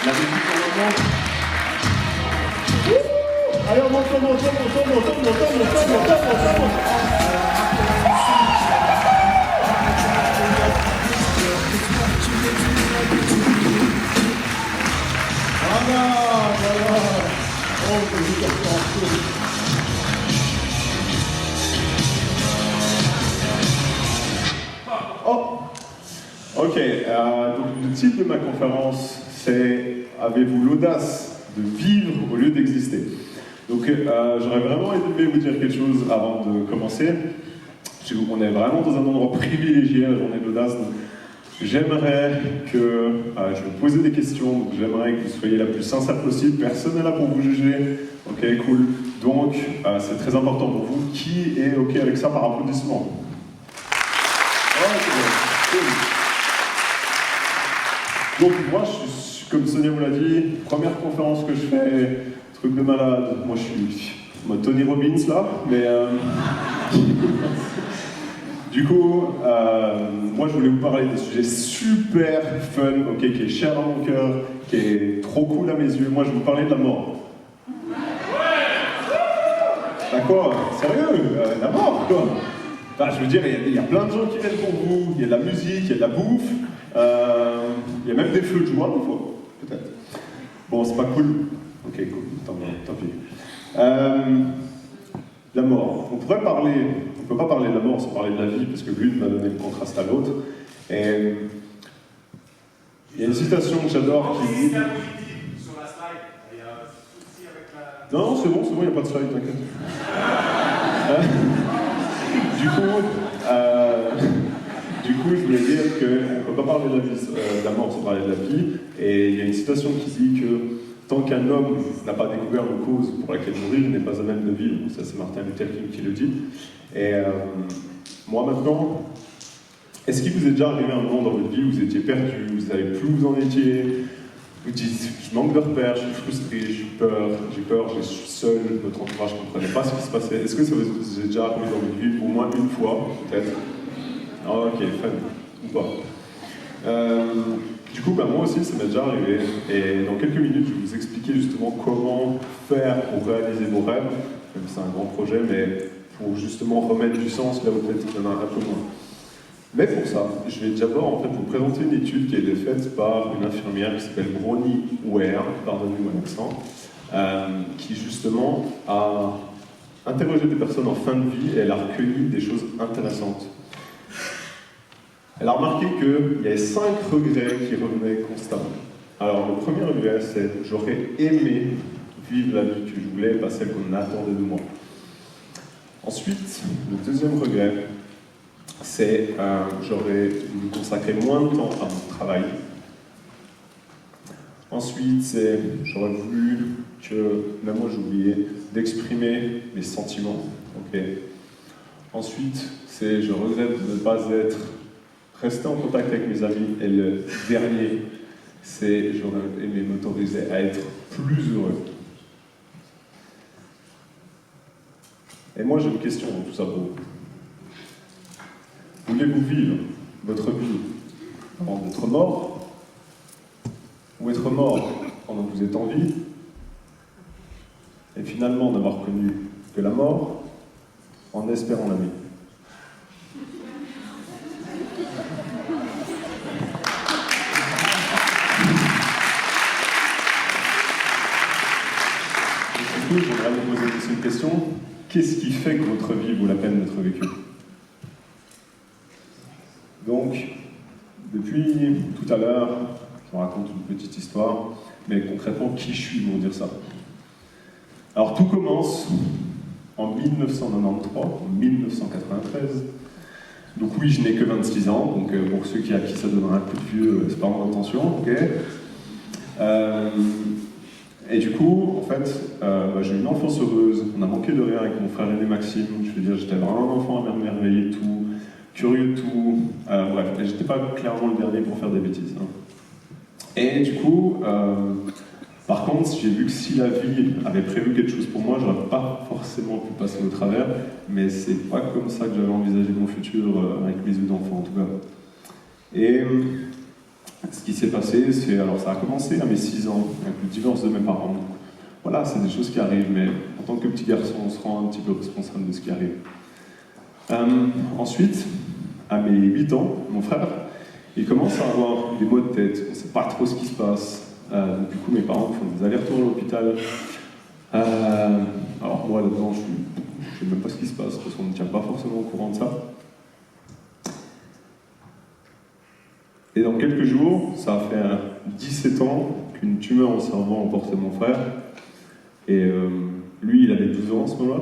La musique normalement. Allez, on monte. Voilà. Oh, ok, donc le titre de ma conférence, c'est « Avez-vous l'audace de vivre au lieu d'exister ?» Donc j'aurais vraiment aimé vous dire quelque chose avant de commencer. On est vraiment dans un endroit privilégié, la journée de l'audace. J'aimerais que, je vais vous poser des questions, j'aimerais que vous soyez la plus sincère possible, personne n'est là pour vous juger, ok, cool. Donc, c'est très important pour vous, qui est ok avec ça par applaudissement? Cool. Donc moi, comme Sonia vous l'a dit, première conférence que je fais, truc de malade, moi je suis Tony Robbins là, mais... Du coup, moi je voulais vous parler des sujets super fun, ok, qui est cher dans mon cœur, qui est trop cool à mes yeux. Moi je vais vous parler de la mort. D'accord, sérieux, la mort quoi. Enfin, je veux dire, il y a plein de gens qui viennent pour vous, il y a de la musique, il y a de la bouffe, il y a même des feux de joie des fois, peut-être. Bon, c'est pas cool. Ok, cool, tant pis. La mort. On pourrait parler, on peut pas parler de la mort sans parler de la vie, parce que l'une va donner le contraste à l'autre. Et il y a une citation que j'adore qui dit... Sur la slide, il y a un souci avec la... Non, c'est bon, il n'y a pas de slide, t'inquiète. Du coup, je voulais dire qu'on ne peut pas parler de la mort sans parler de la vie. Et il y a une citation qui dit que tant qu'un homme n'a pas découvert une cause pour laquelle mourir, il n'est pas à même de vivre. Ça, c'est Martin Luther King qui le dit. Et moi, maintenant, est-ce qu'il vous est déjà arrivé un moment dans votre vie où vous étiez perdu, vous ne savez plus où vous en étiez, vous dites, je manque de repères, je suis frustré, j'ai peur, je suis seul, votre entourage ne comprenait pas ce qui se passait. Est-ce que ça vous est déjà arrivé dans votre vie, au moins une fois, peut-être? Ah, ok, fun, ou pas. Du coup, moi aussi, ça m'est déjà arrivé. Et dans quelques minutes, je vais vous expliquer justement comment faire pour réaliser vos rêves. Même si c'est un grand projet, mais pour justement remettre du sens là où peut-être il y en a un peu moins. Mais pour ça, je vais d'abord en fait, vous présenter une étude qui a été faite par une infirmière qui s'appelle Bronnie Ware, pardonnez-moi l'accent, qui justement a interrogé des personnes en fin de vie et elle a recueilli des choses intéressantes. Elle a remarqué qu'il y avait 5 regrets qui revenaient constamment. Alors le premier regret, c'est « j'aurais aimé vivre la vie que je voulais, pas celle qu'on attendait de moi ». Ensuite, le deuxième regret, c'est j'aurais voulu consacrer moins de temps à mon travail. Ensuite, c'est j'aurais voulu que, même moi j'ai oublié, d'exprimer mes sentiments. Okay. Ensuite, c'est je regrette de ne pas être resté en contact avec mes amis. Et le dernier, c'est j'aurais aimé m'autoriser à être plus heureux. Et moi j'ai une question dans tout ça pour vous. Voulez-vous vivre votre vie avant d'être mort, ou être mort pendant que vous êtes en vie, et finalement n'avoir connu que la mort en espérant la vie? Du coup, j'aimerais vous poser aussi une question. Qu'est-ce qui fait que votre vie vaut la peine d'être vécue? Donc, depuis tout à l'heure, je vous raconte une petite histoire, mais concrètement, qui je suis pour dire ça? Alors, tout commence en 1993, en 1993. Donc oui, je n'ai que 26 ans, donc pour ceux à qui ça donnera un coup de vieux, c'est pas mon intention, ok. Et du coup, en fait, j'ai eu une enfance heureuse, on a manqué de rien avec mon frère aîné Maxime, je veux dire, j'étais vraiment un enfant à m'émerveiller de tout, curieux de tout, bref, j'étais pas clairement le dernier pour faire des bêtises. Hein. Et du coup, par contre, j'ai vu que si la vie avait prévu quelque chose pour moi, j'aurais pas forcément pu passer au travers, mais c'est pas comme ça que j'avais envisagé mon futur avec mes yeux d'enfant en tout cas. Et ce qui s'est passé, c'est, alors ça a commencé à mes 6 ans, avec le divorce de mes parents. Donc, voilà, c'est des choses qui arrivent, mais en tant que petit garçon, on se rend un petit peu responsable de ce qui arrive. Ensuite, à mes 8 ans, mon frère, il commence à avoir des maux de tête, on ne sait pas trop ce qui se passe. Donc, du coup, mes parents font des allers-retours à l'hôpital. Alors moi, là-dedans, je ne sais même pas ce qui se passe, parce qu'on ne tient pas forcément au courant de ça. Et dans quelques jours, ça a fait 17 ans qu'une tumeur au cerveau a emporté mon frère. Et lui, il avait 12 ans à ce moment-là.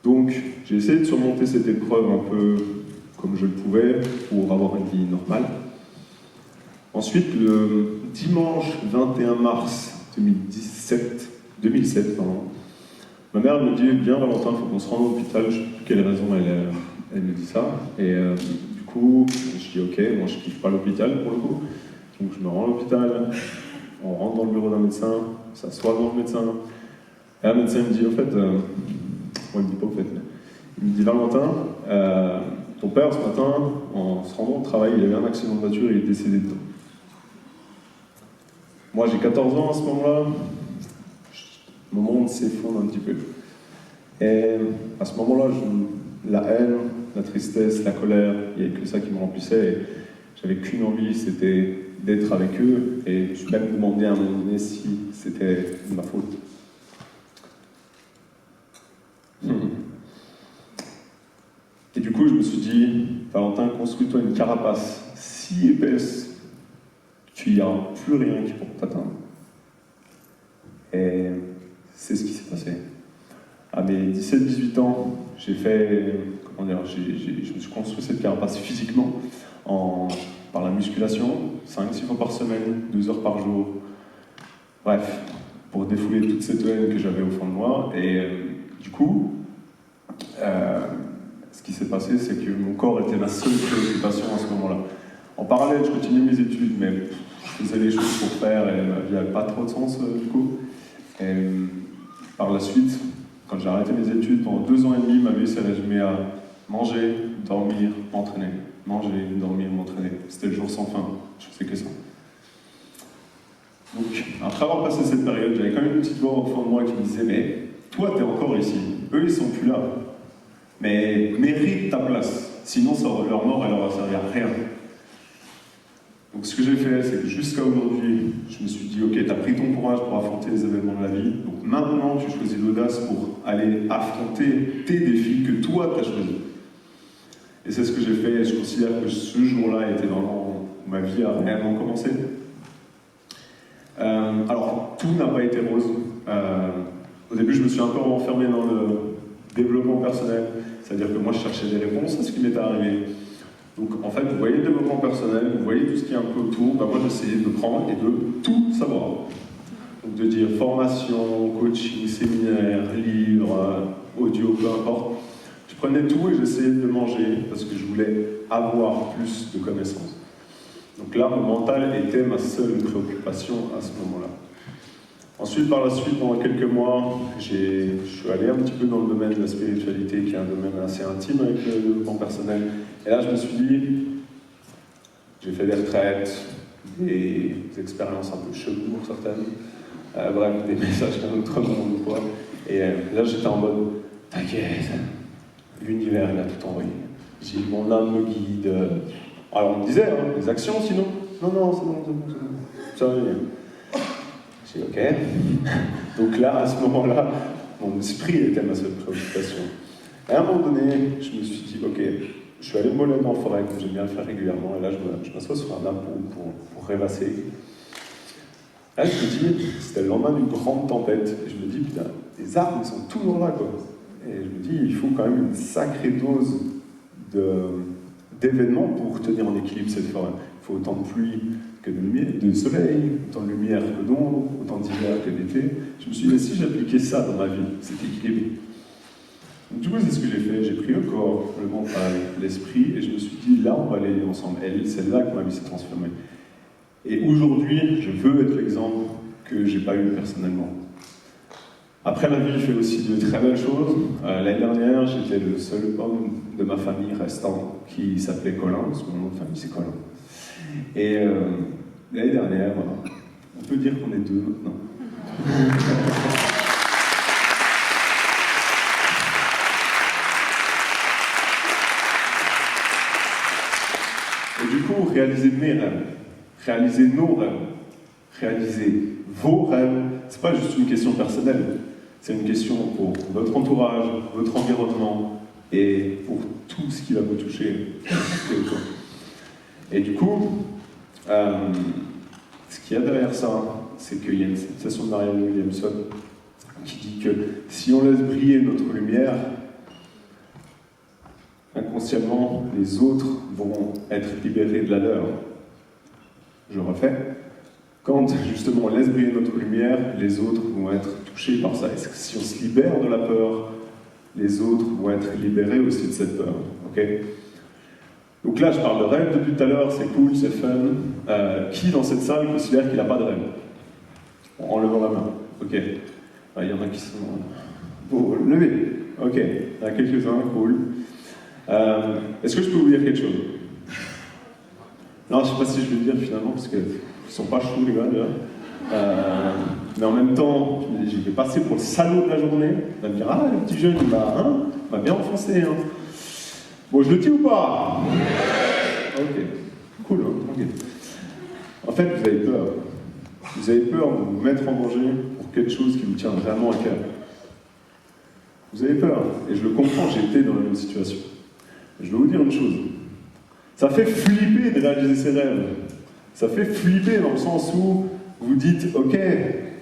Donc, j'ai essayé de surmonter cette épreuve un peu comme je le pouvais pour avoir une vie normale. Ensuite, le dimanche 21 mars 2007, ma mère me dit « Viens Valentin, il faut qu'on se rende à l'hôpital ». Je ne sais plus quelle raison elle me dit ça. Et du coup, je dis « Ok, moi je ne kiffe pas l'hôpital pour le coup ». Donc je me rends à l'hôpital, on rentre dans le bureau d'un médecin, on s'assoit devant le médecin. Et le médecin me dit « Au fait, moi il me dit pas au fait, mais il me dit Valentin, ton père ce matin, en se rendant au travail, il avait un accident de voiture et il est décédé dedans. » Moi j'ai 14 ans à ce moment-là, mon monde s'effondre un petit peu. Et à ce moment-là, la haine, la tristesse, la colère, il n'y avait que ça qui me remplissait. Et j'avais qu'une envie, c'était d'être avec eux. Et je me suis même demandé à un moment donné si c'était de ma faute. Et du coup, je me suis dit, Valentin, construis-toi une carapace si épaisse qu'il n'y a plus rien qui pourra t'atteindre. Et c'est ce qui s'est passé. À mes 17-18 ans, je me suis construit cette carapace physiquement par la musculation, 5-6 fois par semaine, 2 heures par jour. Bref, pour défouler toute cette haine que j'avais au fond de moi. Et du coup, ce qui s'est passé, c'est que mon corps était ma seule préoccupation à ce moment-là. En parallèle, je continuais mes études, mais je faisais les choses pour faire et il n'y avait pas trop de sens du coup. Et par la suite, quand j'ai arrêté mes études, pendant 2 ans et demi, ma vie s'est résumée à manger, dormir, m'entraîner. Manger, dormir, m'entraîner. C'était le jour sans fin. Je faisais que ça. Donc, après avoir passé cette période, j'avais quand même une petite voix au fond de moi qui me disait « Mais toi, t'es encore ici. Eux, ils sont plus là. Mais mérite ta place. Sinon, leur mort, elle aura servi à rien. » Donc ce que j'ai fait, c'est que jusqu'à aujourd'hui, je me suis dit, ok, tu as pris ton courage pour affronter les événements de la vie, donc maintenant tu choisis l'audace pour aller affronter tes défis que toi tu as choisis. Et c'est ce que j'ai fait, et je considère que ce jour-là était vraiment où ma vie a réellement commencé. Alors, tout n'a pas été rose. Au début, je me suis un peu enfermé dans le développement personnel, c'est-à-dire que moi je cherchais des réponses à ce qui m'était arrivé. Donc en fait, vous voyez le développement personnel, vous voyez tout ce qui est un peu autour, ben moi j'essayais de prendre et de tout savoir. Donc de dire formation, coaching, séminaire, livre, audio, peu importe. Je prenais tout et j'essayais de le manger parce que je voulais avoir plus de connaissances. Donc là, mon mental était ma seule préoccupation à ce moment-là. Ensuite, par la suite, pendant quelques mois, je suis allé un petit peu dans le domaine de la spiritualité, qui est un domaine assez intime avec le développement personnel. Et là, je me suis dit, j'ai fait des retraites, des expériences un peu cheloues pour certaines, bref, des messages d'un autre monde ou quoi. Et là, j'étais en mode, t'inquiète, l'univers, il a tout envoyé. J'ai mon âme me guide. Alors, on me disait, hein, des actions sinon. Non, c'est bon. Ça va venir. J'ai dit, ok. Donc là, à ce moment-là, mon esprit était ma seule préoccupation. Et à un moment donné, je me suis dit, ok, je suis allé me balader en forêt, comme j'aime bien le faire régulièrement, et là, je m'assois sur un arbre pour rêvasser. Là, je me dis, c'était le lendemain d'une grande tempête, et je me dis, putain, les arbres, ils sont toujours là, quoi. Et je me dis, il faut quand même une sacrée dose d'événements pour tenir en équilibre cette forêt. Il faut autant de pluie que de soleil, autant de lumière que d'ombre, autant d'hiver que d'été. Je me suis dit, si j'appliquais ça dans ma vie, cet équilibre. Donc, du coup, c'est ce que j'ai fait. J'ai pris le corps, le mental, l'esprit, et je me suis dit, là, on va aller ensemble. Et c'est là que ma vie s'est transformée. Et aujourd'hui, je veux être l'exemple que j'ai pas eu personnellement. Après, la vie fait aussi de très belles choses. L'année dernière, j'étais le seul homme de ma famille restant qui s'appelait Colin, parce que mon nom de famille c'est Colin. Et l'année dernière, on peut dire qu'on est deux maintenant. Et du coup, réaliser mes rêves, réaliser nos rêves, réaliser vos rêves, c'est pas juste une question personnelle, c'est une question pour votre entourage, votre environnement et pour tout ce qui va vous toucher. Et du coup, ce qu'il y a derrière ça, c'est qu'il y a une citation de Marianne Williamson qui dit que si on laisse briller notre lumière, inconsciemment, les autres vont être libérés de la leur. Je refais. Quand justement on laisse briller notre lumière, les autres vont être touchés par ça. Et si on se libère de la peur, les autres vont être libérés aussi de cette peur. Okay. Donc là, je parle de rêve depuis tout à l'heure, c'est cool, c'est fun. Qui dans cette salle considère qu'il n'a pas de rêve? En levant la main. Ok. Il y en a qui sont... Bon, levez. Ok. Il y en a quelques-uns, cool. Est-ce que je peux vous dire quelque chose? Non, je ne sais pas si je vais le dire finalement, parce qu'ils ne sont pas chauds les gars, là. Mais en même temps, je vais passer pour le salaud de la journée. Il va me dire, ah, le petit jeune, il m'a bien enfoncé. Hein. Bon, je le dis ou pas? Ok, cool, hein, ok. En fait, vous avez peur. Vous avez peur de vous mettre en danger pour quelque chose qui vous tient vraiment à cœur. Vous avez peur, et je le comprends, j'ai été dans la même situation. Je vais vous dire une chose. Ça fait flipper de réaliser ses rêves. Ça fait flipper dans le sens où vous dites, ok,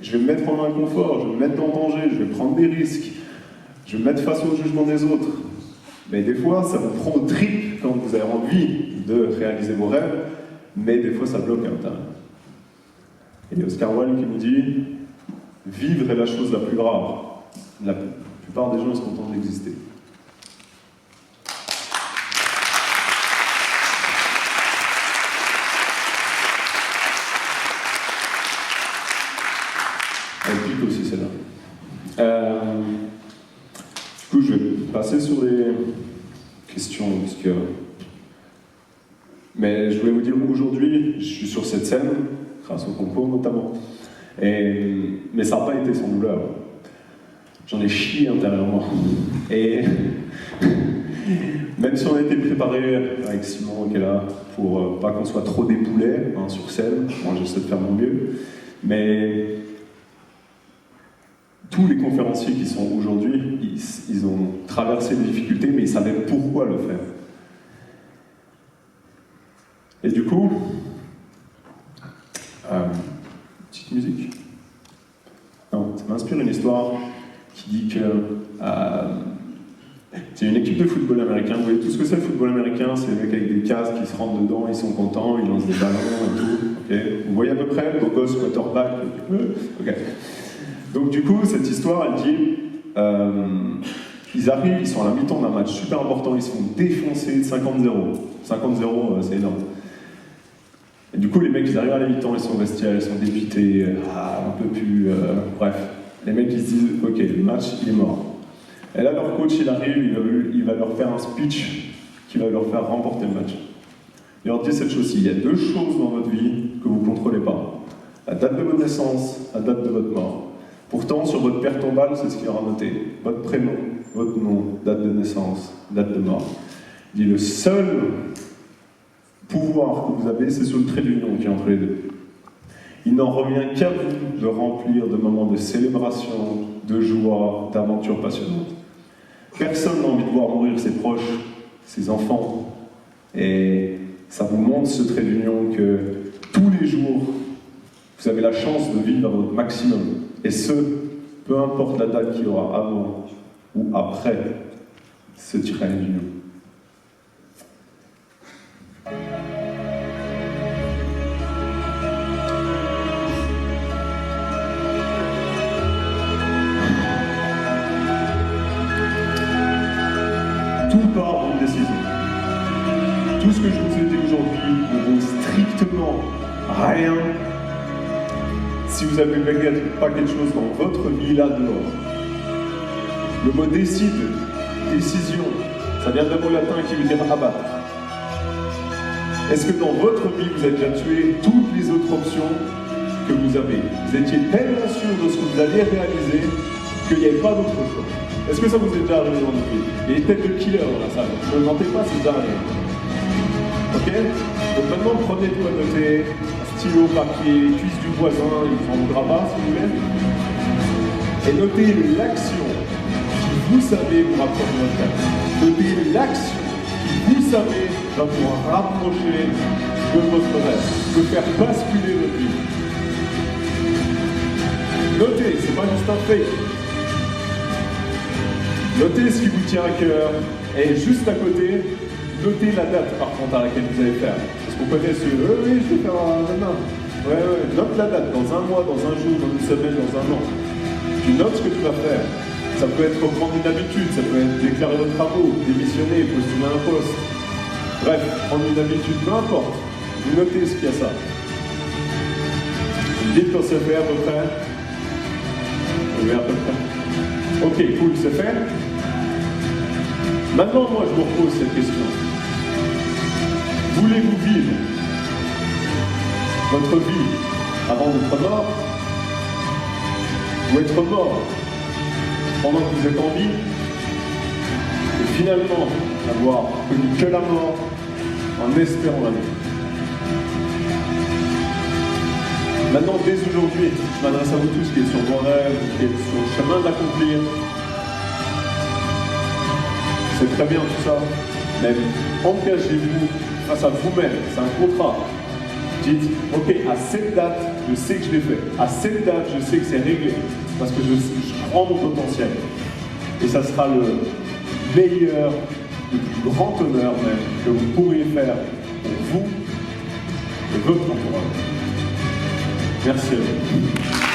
je vais me mettre en inconfort, je vais me mettre en danger, je vais prendre des risques, je vais me mettre face au jugement des autres. Mais des fois, ça vous prend au trip quand vous avez envie de réaliser vos rêves, mais des fois, ça bloque à l'intérieur. Et il y a Oscar Wilde qui nous dit, vivre est la chose la plus rare. La plupart des gens, ils sont contents d'exister. Elle pique aussi, celle-là. Du coup, je vais passer sur des questions, parce que... Mais je voulais vous dire, aujourd'hui, je suis sur cette scène, grâce au concours notamment, mais ça n'a pas été sans douleur. J'en ai chié intérieurement. Et même si on a été préparé avec Simon qui est là, pour pas qu'on soit trop des poulets sur scène, moi j'essaie de faire mon mieux, mais tous les conférenciers qui sont aujourd'hui, ils ont traversé des difficultés, mais ils savaient pourquoi le faire. Et du coup, petite musique. Non, ça m'inspire une histoire qui dit que c'est une équipe de football américain. Vous voyez tout ce que c'est le football américain, c'est les mecs avec des casques qui se rentrent dedans, ils sont contents, ils lancent des ballons et tout. Okay. Vous voyez à peu près, beau gosse, quarterback, ok. Donc du coup, cette histoire, elle dit, ils arrivent, ils sont à la mi-temps d'un match super important, ils se font défoncer de 50-0. 50-0, c'est énorme. Et du coup, les mecs, ils arrivent à la mi-temps, ils sont vestiaires, ils sont dépités, un peu plus... bref, les mecs, ils se disent, ok, le match, il est mort. Et là, leur coach, il arrive, il va leur faire un speech qui va leur faire remporter le match. Il leur dit cette chose-ci, il y a deux choses dans votre vie que vous ne contrôlez pas. La date de votre naissance, la date de votre mort. Pourtant, sur votre pierre tombale, c'est ce qu'il y aura noté. Votre prénom, votre nom, date de naissance, date de mort. Il dit, le seul pouvoir que vous avez, c'est sur le trait d'union qui est entre les deux. Il n'en revient qu'à vous de remplir de moments de célébration, de joie, d'aventures passionnantes. Personne n'a envie de voir mourir ses proches, ses enfants. Et ça vous montre ce trait d'union que tous les jours, vous avez la chance de vivre à votre maximum. Et ce, peu importe la date qu'il y aura avant ou après ce trait d'union. Tout part d'une décision. Tout ce que je vous ai dit aujourd'hui ne vaut strictement rien si vous n'avez pas quelque chose dans votre vie là dehors. Le mot décide, décision, ça vient d'un mot latin qui veut dire abattre. Est-ce que dans votre vie, vous avez déjà tué toutes les autres options que vous avez? Vous étiez tellement sûr de ce que vous alliez réaliser qu'il n'y avait pas d'autre choix. Est-ce que ça vous est déjà arrivé dans votre vie? Il y a des têtes de killer dans la salle. Ne me mentez pas, c'est déjà arrivé. Ok? Donc maintenant, prenez de quoi noter, un stylo, papier, cuisse du voisin, il ne voudra pas, s'il vous plaît. Et notez l'action qui, vous savez, vous rapproche de votre rêve. Notez l'action qui, vous savez, va vous rapprocher de votre rêve, de faire basculer votre vie. Notez, c'est pas juste un fait. Notez ce qui vous tient à cœur. Et juste à côté, notez la date par contre à laquelle vous allez faire. Parce qu'on connaît ce oui, je vais faire demain. Ouais, note la date, dans un mois, dans un jour, dans une semaine, dans un an. Tu notes ce que tu vas faire. Ça peut être prendre une habitude, ça peut être déclarer votre travaux, démissionner, postuler un poste. Bref, prendre une habitude, peu importe. Vous notez ce qu'il y a ça. Vous dites quand c'est fait à peu près. Oui, à peu près. Ok, cool, c'est fait. Maintenant, moi, je vous repose cette question. Voulez-vous vivre votre vie avant d'être mort? Ou être mort pendant que vous êtes en vie? Et finalement, avoir connu que la mort en espérant la vie. Maintenant, dès aujourd'hui, je m'adresse à vous tous qui êtes sur vos rêves, qui êtes sur le chemin de l'accomplir. C'est très bien tout ça, mais engagez-vous face à vous-même, c'est un contrat. Dites, ok, à cette date, je sais que je l'ai fait. À cette date, je sais que c'est réglé, parce que je prends mon potentiel. Et ça sera le meilleur, le plus grand honneur même que vous pourriez faire pour vous et votre entourage. Merci à vous.